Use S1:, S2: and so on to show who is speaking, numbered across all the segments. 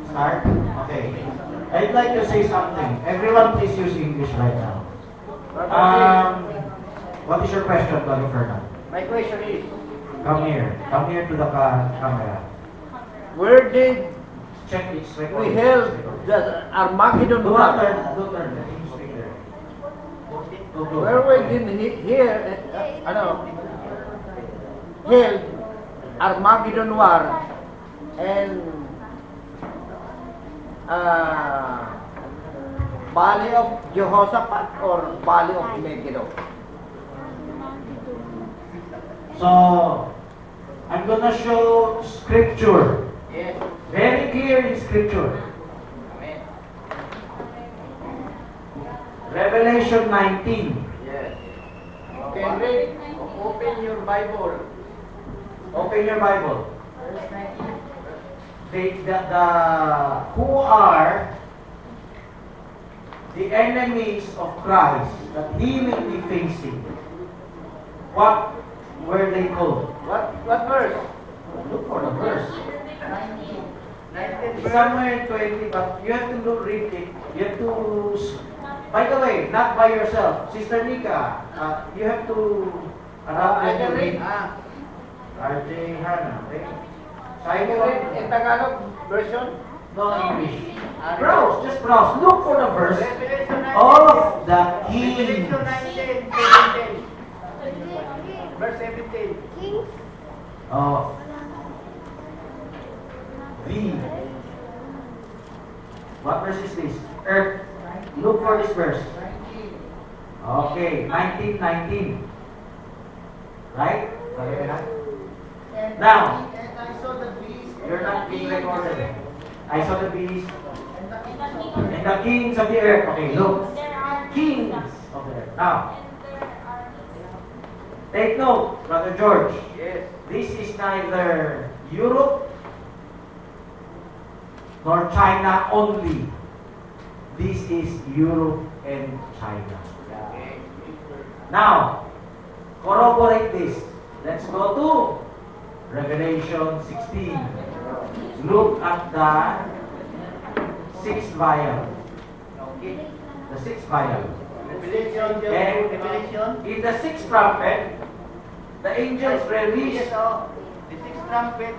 S1: Start? Okay. I'd like to say something. Everyone please use English right now. What is your question, Brother Fernand?
S2: My question is,
S1: Come here. Come here to the camera.
S2: where did
S1: Check its
S2: we
S1: recording.
S2: held the Armageddon
S1: Don't
S2: war?
S1: turn. Don't turn. Let him speak there. Go.
S2: Where we did here, held Armageddon war and Valley of Jehoshaphat or Valley of Megiddo?
S1: So, I'm gonna show scripture.
S2: Yes.
S1: Very clear in scripture.
S2: Amen.
S1: Revelation 19.
S2: Yes. Okay, read. Open your Bible.
S1: Open your Bible. Who are the enemies of Christ that he will be facing? What were they called?
S2: What verse?
S1: Look for the verse.
S2: 19
S1: Somewhere in 20, but you have to read it. You have to. By the way, not by yourself, Sister Nika. You have to allow
S2: I
S1: them
S2: can
S1: to
S2: read.
S1: read. RJ Hannah. Okay.
S2: I can read in Tagalog version.
S1: No English. Browse, just browse. Look for the verse
S2: Revelation 19.
S1: of the kings.
S2: Revelation 19, 17. Verse 17.
S1: Of the. What verse is this? Earth. Look for this verse. Okay, 19:19. Right? Now,
S3: And I saw the beast.
S1: you're not being recorded. I saw the beast and the kings of the earth. Okay, look. Kings of the earth. Now, take note, Brother George.
S2: Yes.
S1: This is neither Europe nor China only. This is Europe and China.
S2: Okay.
S1: Now, corroborate this. Let's go to Revelation 16. Look at the sixth vial.
S2: Okay.
S1: The sixth vial.
S2: Revelation.
S1: And
S2: Revelation.
S1: in the sixth trumpet, the angels release.
S2: The sixth trumpet.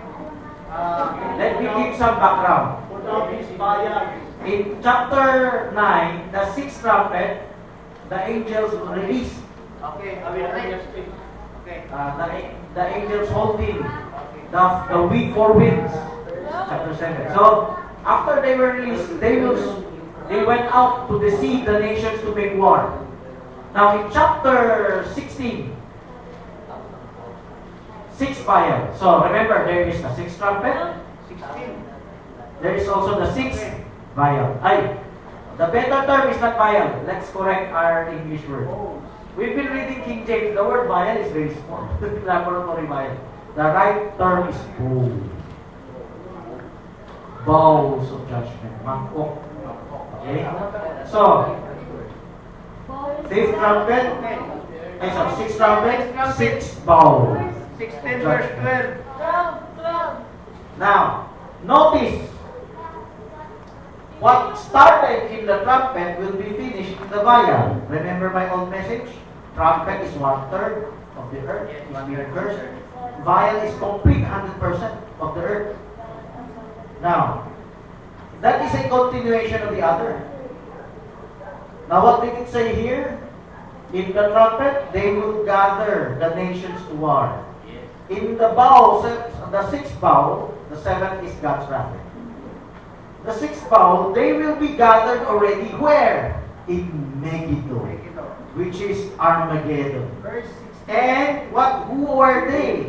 S1: Let me give some background. In chapter 9, the sixth trumpet, the angels release.
S2: Okay, I will read. Okay.
S1: The angels holding the four winds. Chapter 7. So, after they were released, they went out to deceive the nations to make war. Now, in chapter 16, sixth vial. So, remember, there is the sixth trumpet.
S2: 16.
S1: There is also the sixth vial. The better term is not vial. Let's correct our English word. We've been reading King James. The word vial is very small. Laboratory vial. The right term is bowl. Bowls of judgment. Mangkok. Okay? So, fifth trumpet. Sixth trumpet. Sixth bowl.
S2: 16 verse 12.
S1: Now, notice. What started in the trumpet will be finished in the vial. Remember my old message? Trumpet is 1/3 of the earth. It's miracles. Vial is complete 100% of the earth. Now, that is a continuation of the other. Now, what did it say here? In the trumpet, they will gather the nations to war. In the bowl, the sixth bowl, the seventh is God's wrath. The sixth bowl, they will be gathered already where? In Megiddo, which is Armageddon.
S3: Verse 16.
S1: And who were they?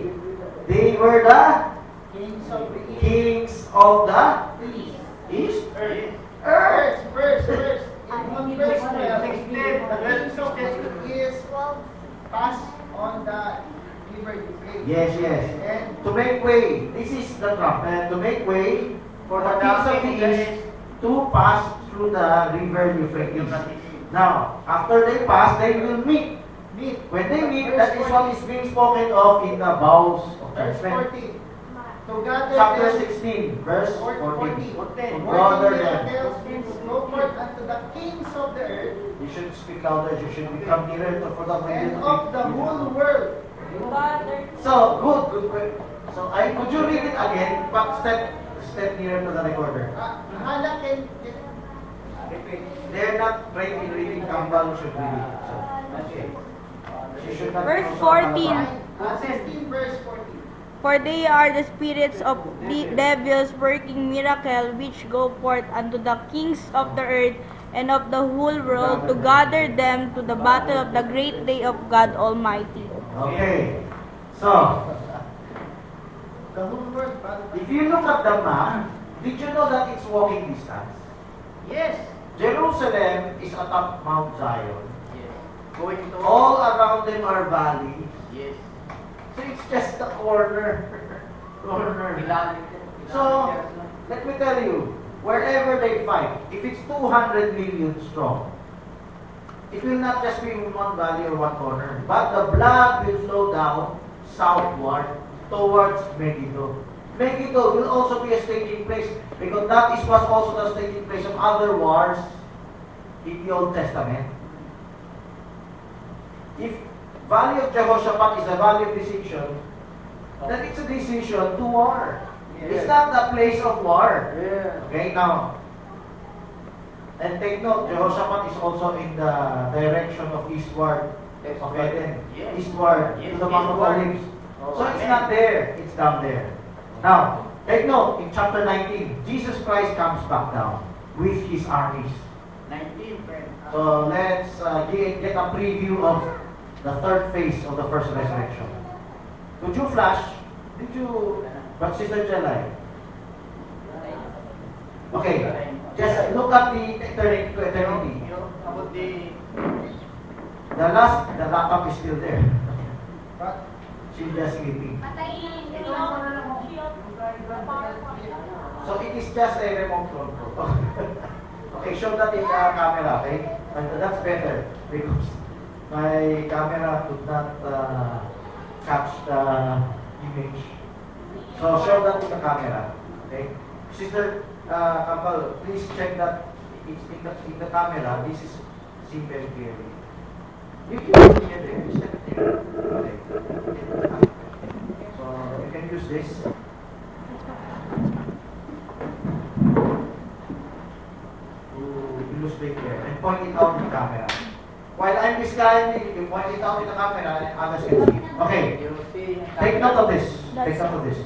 S1: They were the
S3: Kings of the east.
S1: kings of the
S3: East.
S1: east.
S3: Verse. In verse 12.
S2: 16.
S3: The kings of the east passed on the river Euphrates.
S1: Yes.
S3: And
S1: To make way, this is the trumpet, to make way for the kings of the east to pass through the river Euphrates. Now, after they pass, they will meet. When they meet, that is what is being spoken of in the bowls of
S3: verse
S1: judgment.
S3: 14. To gather
S1: Chapter
S3: them,
S1: 16, verse 14.
S3: 14.
S1: To
S3: Working
S1: gather them.
S3: miracles which go forth unto the kings of the earth
S1: You should speak louder. You should become nearer to for the
S3: and of the whole world.
S1: So, good question. So, could you read it again? But step nearer to the recorder.
S3: Hala can
S1: They're not trained in reading. Kambal should read it. So, okay. She should not
S4: Verse
S1: also
S4: 14.
S3: 16 verse 14.
S4: For they are the spirits of the devils working miracle which go forth unto the kings of the earth and of the whole world to gather them to the battle of the great day of God Almighty.
S1: Okay. So,
S3: The whole world.
S1: if you look at the map, did you know that it's walking distance?
S2: Yes.
S1: Jerusalem is atop Mount Zion.
S2: Yes. Going to
S1: All around them are valleys.
S2: Yes.
S1: So it's just the corner.
S2: Ilalim.
S1: So, let me tell you, wherever they fight, if it's 200 million strong, it will not just be in one valley or one corner, but the blood will flow down southward towards Megiddo. Megiddo will also be a staging place because that was also the staging place of other wars in the Old Testament. If Valley of Jehoshaphat is a valley of decision, then it's a decision to war. It's not the place of war.
S2: Yeah.
S1: Okay, now, and take note, Jehoshaphat is also in the direction of eastward of Eden.
S2: Yes.
S1: Eastward
S2: Yes,
S1: to the Mount of
S2: eastward.
S1: Olives.
S2: Oh,
S1: So it's
S2: amen.
S1: not there, it's down there. Now, take note, in chapter 19, Jesus Christ comes back down with his armies.
S2: 19, friend.
S1: So let's get a preview of the third phase of the first resurrection. Could you flash? Did you, but Sister Jelay? Okay, just look at the eternity to eternity.
S2: About the
S1: The laptop is still there.
S3: But
S1: She's just sleeping. So it is just a remote control. Okay, show that in the camera, okay? And that's better because my camera could not catch the image. So show that in the camera, okay? Sister Kampal, please check that it's in the camera. This is seen very clearly. You can put it there. Just step it there. Okay. So you can use this. To illustrate there and point it out in the camera. While I'm describing, you point it out in the camera and others can see. Okay.
S2: you see.
S1: Take note of this. Take note of this.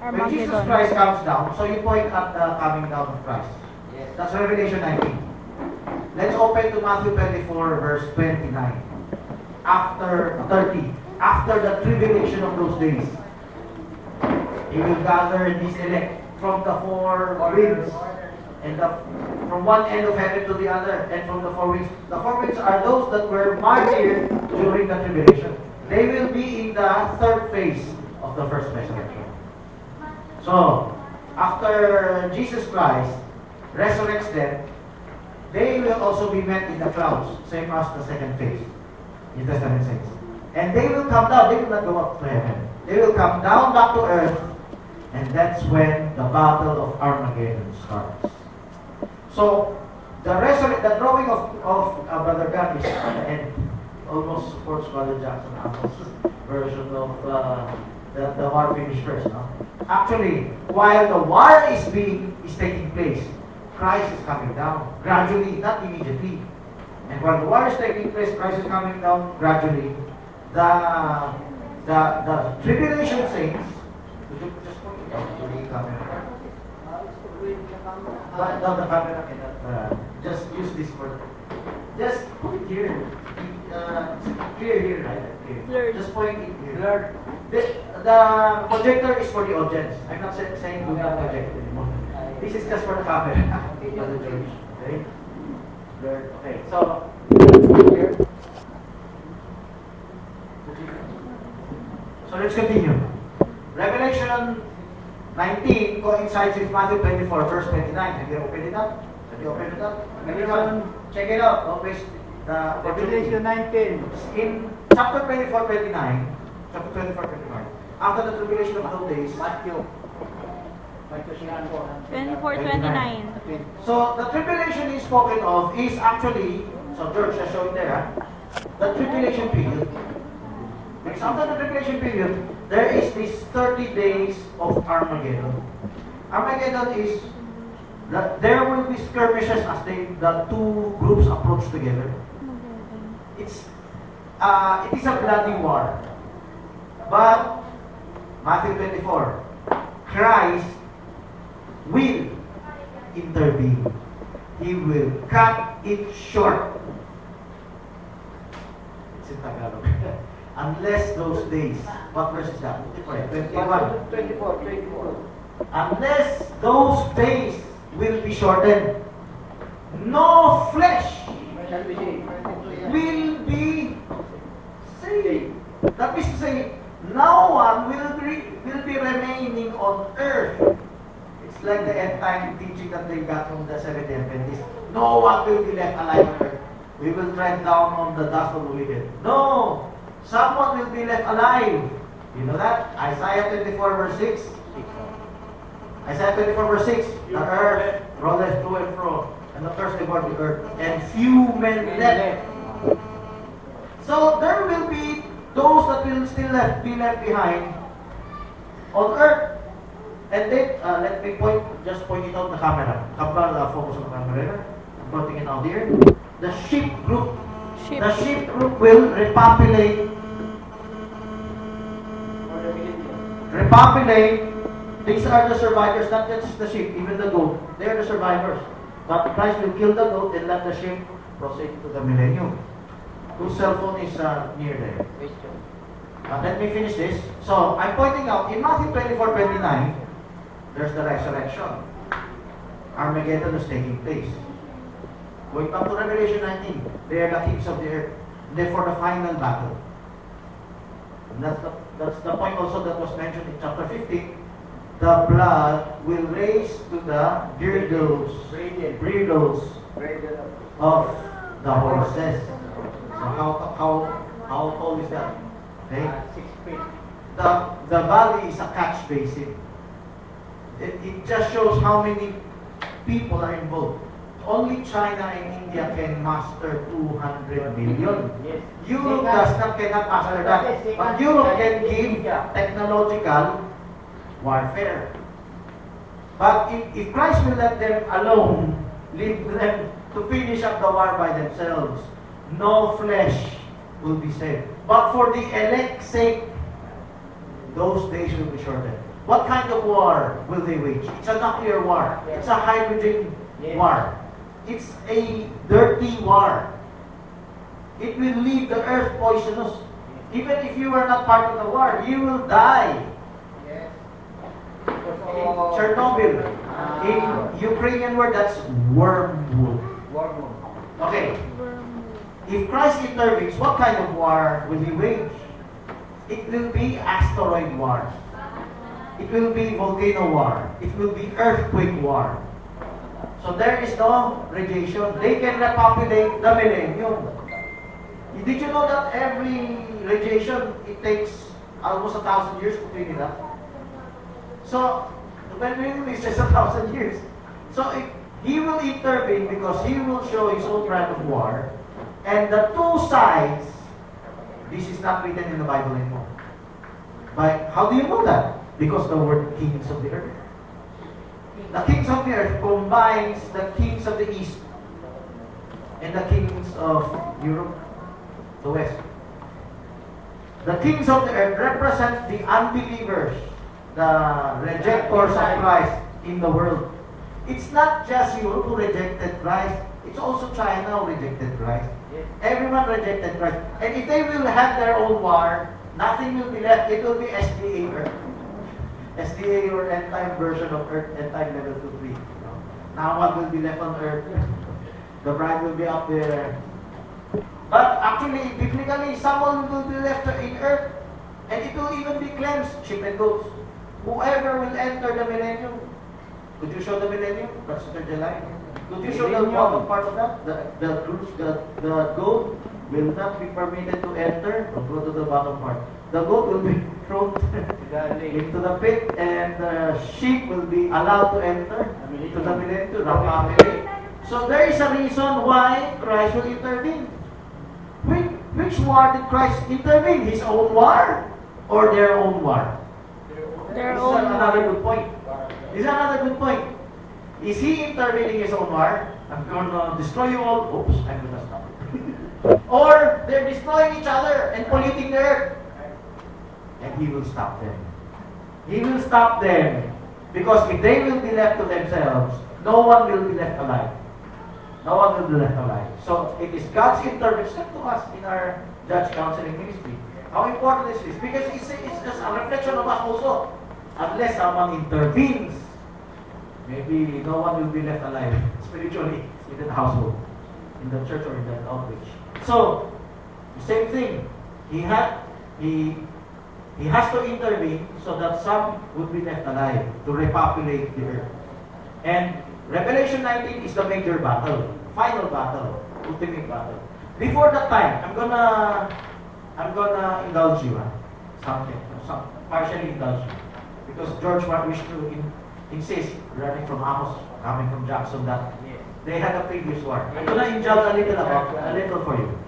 S1: When Jesus
S4: Armageddon.
S1: Christ comes down, so you point at the coming down of Christ.
S2: Yes.
S1: That's Revelation 19. Let's open to Matthew 24, verse 29. After 30, after the tribulation of those days, he will gather these elect from the four winds, and from one end of heaven to the other, and from the four winds. The four winds are those that were martyred during the tribulation. They will be in the third phase of the first resurrection. So, after Jesus Christ resurrects them, they will also be met in the clouds, same as the second phase, New Testament says. And they will come down, they will not go up to heaven. They will come down back to earth, and that's when the battle of Armageddon starts. So, the drawing of Brother God is at the end. Almost supports Brother Jackson Apple's version of the war finished first. No? Actually, while the war is taking place, Christ is coming down gradually, not immediately. And while the war is taking place, Christ is coming down gradually. The tribulation saints, would you just put it out to the camera? But no, the camera cannot. Just use this for. Just put it here. Clear here, right? Okay.
S4: Blurred.
S1: Just point it here. The projector is for the audience. I'm not saying do not project anymore. This is just for the camera. Brother George. Okay? Blurred. Okay. So here. So let's continue. Revelation 19 coincides with Matthew 24, verse 29. Have you opened it up? Have you opened it up? Everyone, check it out. Always
S2: Revelation 19.
S1: in chapter 24, 29, chapter 24, 29, after the tribulation of those days.
S2: Matthew 24.
S4: 24:29.
S1: So the tribulation is spoken of is actually, so George has shown there, the tribulation period. Because after the tribulation period, there is this 30 days of Armageddon. Armageddon is, there will be skirmishes as the two groups approach together. It is a bloody war. But, Matthew 24, Christ will intervene. He will cut it short. It's in Tagalog. Unless those days, what verse is that? 21.
S2: 24.
S1: Unless those days will be shortened, no flesh
S2: Shall we see?
S1: will be saved. That is to say, no one will be remaining on earth. It's like the end time teaching that they got from the Seventh-day Adventists. No one will be left alive on earth. We will tread down on the dust of the wicked. No! Someone will be left alive. You know that? Isaiah 24 verse 6. Isaiah 24 verse 6. The earth rolleth to and fro, and the thirst devour the earth, and few men left. So there will be those that will still be left behind on earth. And then, let me just point it out the camera. Focus on the camera. I'm putting it out here. The sheep group. The sheep group will repopulate. These are the survivors, not just the sheep, even the goat. They are the survivors. But Christ will kill the goat and let the sheep proceed to the millennium. Whose cell phone is near there? Let me finish this. So, I'm pointing out, in Matthew 24:29, there's the resurrection. Armageddon is taking place. Going back to Revelation 19, they are the kings of the earth. They're for the final battle. And that's the point also that was mentioned in chapter 15. The blood will raise to the bridles of the horses. So how tall is that? Okay?
S2: 6 feet.
S1: The valley is a catch basin. It just shows how many people are involved. Only China and India can master 200 million.
S2: Yes.
S1: Europe cannot master that. But Europe can give technological warfare. But if Christ will let them alone, leave them to finish up the war by themselves, no flesh will be saved. But for the elect's sake, those days will be shortened. What kind of war will they wage? It's a nuclear war. It's a hydrogen war. It's a dirty war. It will leave the earth poisonous. Even if you are not part of the war, you will die.
S3: Yes.
S1: In Chernobyl, in Ukrainian word, that's wormwood. Okay. If Christ intervenes, what kind of war will he wage? It will be asteroid war. It will be volcano war. It will be earthquake war. So there is no radiation. They can repopulate the millennium. Did you know that every radiation, it takes almost 1,000 years to clean it up? So, the millennium is just 1,000 years. So, he will intervene because he will show his own brand of war. And the two sides, this is not written in the Bible anymore. But how do you know that? Because the word kings of the earth. The kings of the earth combines the kings of the east and the kings of Europe, the west. The kings of the earth represent the unbelievers, the rejectors of Christ in the world. It's not just Europe who rejected Christ, it's also China who rejected Christ. Everyone rejected Christ. And if they will have their own war, nothing will be left. It will be SDA Earth. SDA or Endtime version of Earth, Endtime level 2-3. Now one will be left on Earth. The bride will be up there. But actually, biblically, someone will be left in Earth. And it will even be cleansed, sheep and goats. Whoever will enter the millennium. Could you show the millennium? That's July. Could you show the bottom part of that? The goat will not be permitted to enter. Go to the bottom part. The goat will be thrown into the pit, and the sheep will be allowed to enter to the millennium, to the family. So there is a reason why Christ will intervene. Which war did Christ intervene? His own war or their own war?
S4: Their
S1: This is
S4: own
S1: another
S4: war.
S1: good point. This is another good point. Is he intervening his own war? I'm going to destroy you all. Oops, I'm going to stop it. Or they're destroying each other and polluting the earth. And he will stop them. He will stop them. Because if they will be left to themselves, no one will be left alive. No one will be left alive. So it is God's intervention to us in our judge counseling ministry. How important is this? Because it's just a reflection of us also. Unless someone intervenes, maybe no one will be left alive spiritually in the household, in the church or in the outreach. So, the same thing. He has to intervene so that some would be left alive to repopulate the earth. And Revelation 19 is the major battle, final battle, ultimate battle. Before that time, I'm gonna indulge you, partially indulge you, because George wished to insist, running from Amos, coming from Jackson, that they had a previous war. I'm gonna indulge a little for you.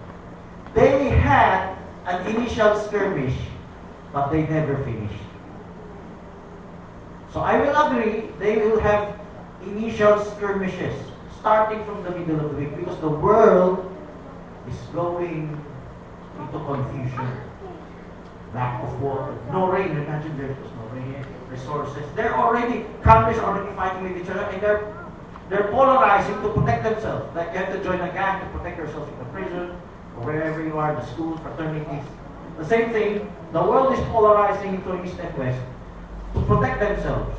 S1: They had an initial skirmish, but they never finished. So I will agree, they will have initial skirmishes starting from the middle of the week, because the world is going into confusion. Lack of water, no rain. Imagine there was no rain. Resources. Countries are already fighting with each other, and they're polarizing to protect themselves. Like you have to join a gang to protect yourself in the prison or wherever you are, the school, fraternities. The same thing. The world is polarizing into east and west to protect themselves,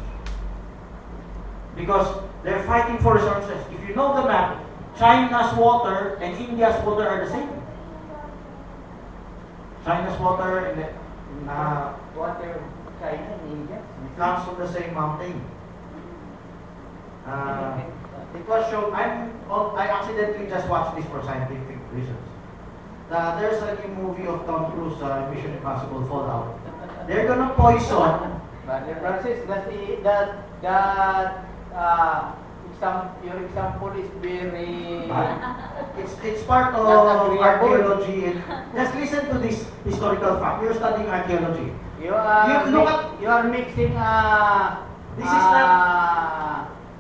S1: because they're fighting for resources. If you know the map, China's water and India's water are the same. China's water and
S2: Water, China and India.
S1: comes from the same mountain. It was shown. I accidentally just watched this for scientific reasons. There's a new movie of Tom Cruise, Mission Impossible Fallout. They're gonna poison.
S2: Brother Francis, your example is very...
S1: It's part of
S2: Not agreeable.
S1: archaeology. And just listen to this historical fact. You're studying archaeology.
S2: You are,
S1: You look at-
S2: you are mixing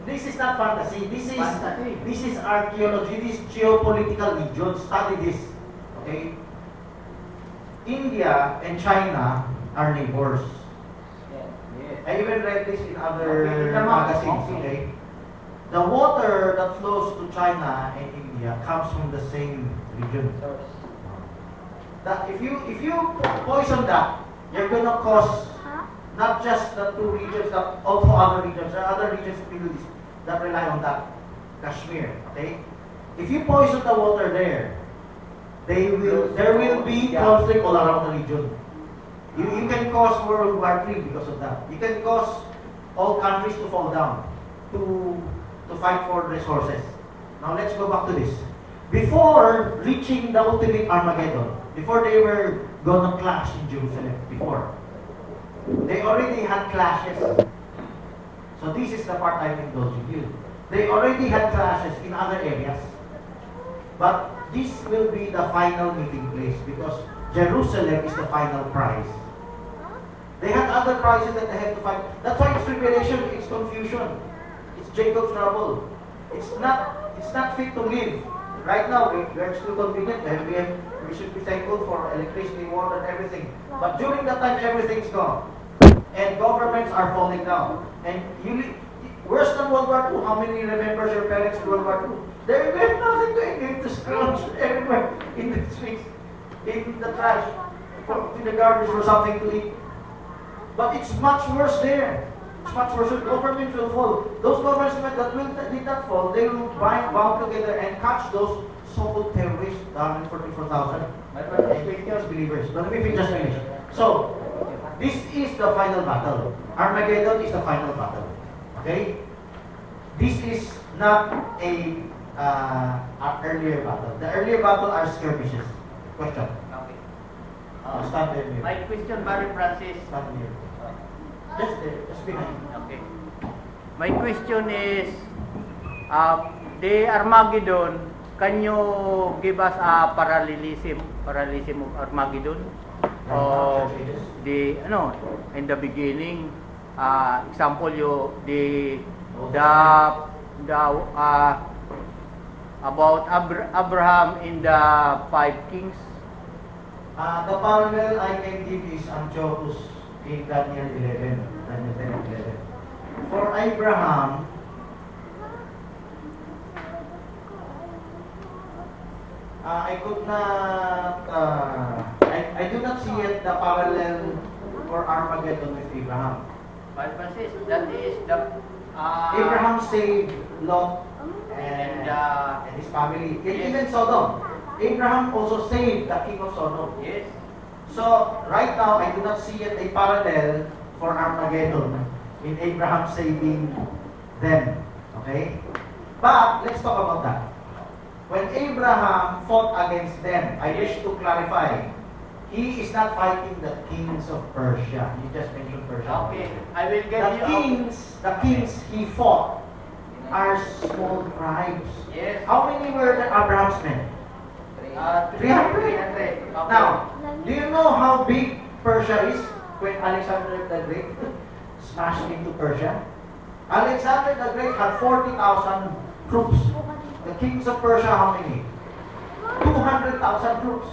S1: This is not fantasy.
S2: Fantasy.
S1: This is archaeology. This is geopolitical region. Study this. Okay? India and China are neighbors.
S2: Yes.
S1: I even read this in other
S2: Okay.
S1: magazines.
S2: Okay.
S1: Okay? The water that flows to China and India comes from the same region. That if you poison that, you're gonna cause not just the two regions, but also other regions. There are other regions in the Middle East that rely on that. Kashmir, okay? If you poison the water there, there will be conflict all around the region. You can cause World War III because of that. You can cause all countries to fall down to fight for resources. Now let's go back to this. Before reaching the ultimate Armageddon, before they were gonna clash in Jerusalem, they already had clashes. So this is the part I'm indulging you. They already had clashes in other areas. But this will be the final meeting place, because Jerusalem is the final prize. They had other prizes that they had to fight. That's why it's tribulation, it's confusion. It's Jacob's trouble. It's not fit to live. Right now, we're still convenient. We should be thankful for electricity, water, and everything. But during that time, everything's gone. And governments are falling down. And worse than World War II, how many remembers your parents in World War II? They have nothing to eat. They have to scrounge everywhere in the streets, in the trash, in the garbage for something to eat. But it's much worse there. It's much worse. Governments will fall. Those governments that did not fall, they will bound together and catch those so-called terrorists, 144,000 believers. But let me just finish. So, this is the final battle. Armageddon is the final battle. Okay? This is not a earlier battle. The earlier battle are skirmishes. Question.
S2: Okay.
S1: Stand there.
S2: My question, Brother Francis.
S1: Stand here. Just there, just behind.
S2: Okay. My question is, the Armageddon, can you give us a parallelism of Armageddon? Or the, in the beginning, example, about Abraham in the 5 kings.
S1: The parallel I can give is Antiochus in Daniel 11, Daniel 10 and 11. For Abraham, I could not, I do not see yet the parallel for Armageddon with Abraham.
S2: But Francis, that is the
S1: Abraham saved Lot and his family, and
S2: Yes.
S1: even Sodom. Abraham also saved the king of Sodom.
S2: yes.
S1: So, right now, I do not see yet a parallel for Armageddon in Abraham saving them. Okay? But, let's talk about that. When Abraham fought against them, I wish to clarify, he is not fighting the kings of Persia. You just mentioned Persia.
S2: Okay, I will get
S1: The kings he fought are small tribes.
S2: Yes.
S1: How many were the Abraham's men? 300.
S2: 300. Okay.
S1: Now, do you know how big Persia is when Alexander the Great smashed into Persia? Alexander the Great had 40,000 troops. The kings of Persia, how many? 200,000 troops.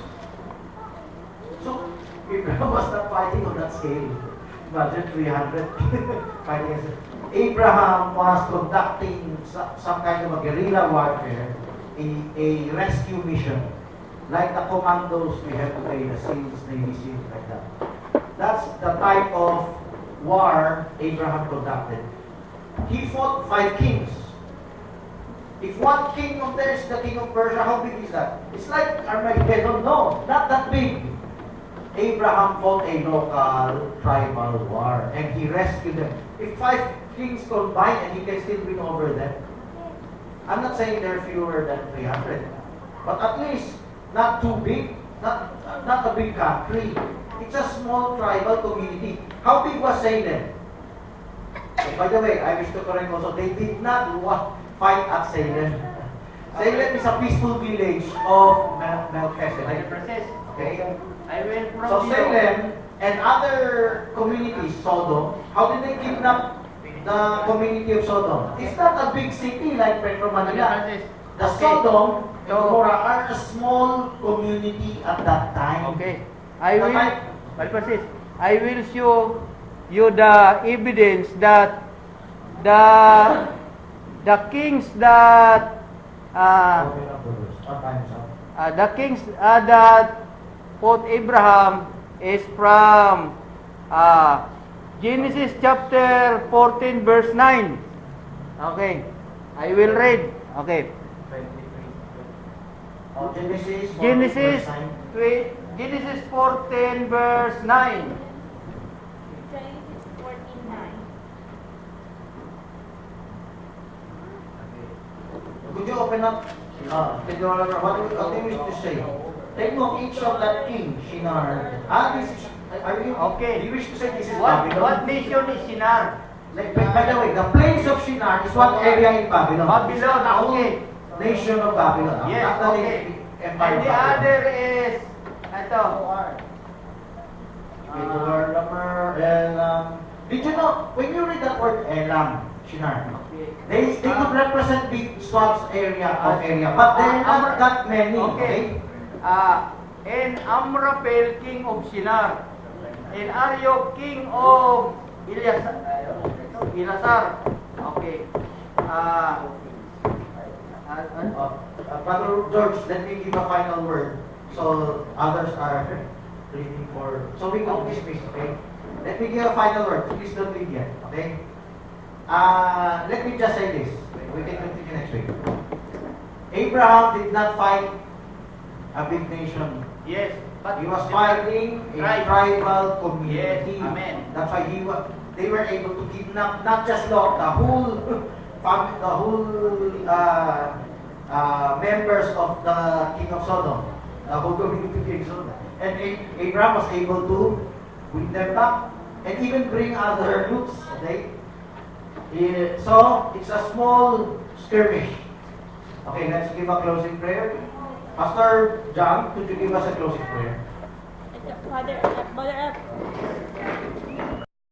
S1: So, Abraham was not fighting on that scale. Imagine 300 fighting against it. Abraham was conducting some kind of a guerrilla warfare, a rescue mission. Like the commandos we have today, the SEALs, Navy SEALs, like that. That's the type of war Abraham conducted. He fought 5 kings. If one king of theirs is the king of Persia, how big is that? It's like Armageddon. No, not that big. Abraham fought a local tribal war and he rescued them. If 5 kings combine and he can still win over them, I'm not saying they're fewer than 300, but at least not too big, not a big country. It's a small tribal community. How big was Salem? Oh, by the way, I wish to correct also, they did not fight at Salem. Salem is a peaceful village of Melchizedek. Okay?
S2: I will
S1: So
S2: prove you.
S1: Salem and other communities, Sodom, how did they kidnap the community of Sodom? It's not a big city like Petro Manila. The Sodom and Gomorrah are a small community at that time.
S2: Okay. I will show you the evidence that the kings that that fought Abraham is from Genesis chapter 14 verse 9. Okay. I will read. Okay.
S1: Genesis
S2: Genesis 14 verse 9.
S4: Genesis 14:9.
S1: Could you open up? What do you wish to say? Take note each of that king, Shinar. This is, are you,
S2: Okay.
S1: do you wish to say this is
S2: What
S1: Babylon?
S2: nation is Shinar?
S1: Like, by the way, the place of Shinar is what area in Babylon?
S2: Babylon,
S1: The whole
S2: okay.
S1: nation of Babylon.
S2: Yes,
S1: Not the
S2: okay.
S1: empire
S2: And
S1: of
S2: the
S1: Babylon.
S2: other is ito.
S1: Elam. Did you know, when you read that word Elam, Shinar, they could represent big swaths of area, but they're not that many, okay?
S2: And Amraphel, king of Shinar. And Aryo, king of Elasar. Okay.
S1: Brother George, let me give a final word. So others are reading for, so we can dismiss, okay? Let me give a final word. Please don't leave yet, okay? Let me just say this. We can continue next week. Abraham did not fight a big nation.
S2: Yes. But
S1: He was fighting a tribal community.
S2: Yes, amen.
S1: That's why they were able to kidnap not just Lot, the whole members of the king of Sodom, the whole community of King Sodom. And Abraham was able to win them back. and even bring other loops. Okay? So, it's a small skirmish. Okay, let's give a closing prayer. Pastor John, could you give us a closing prayer?
S4: Father,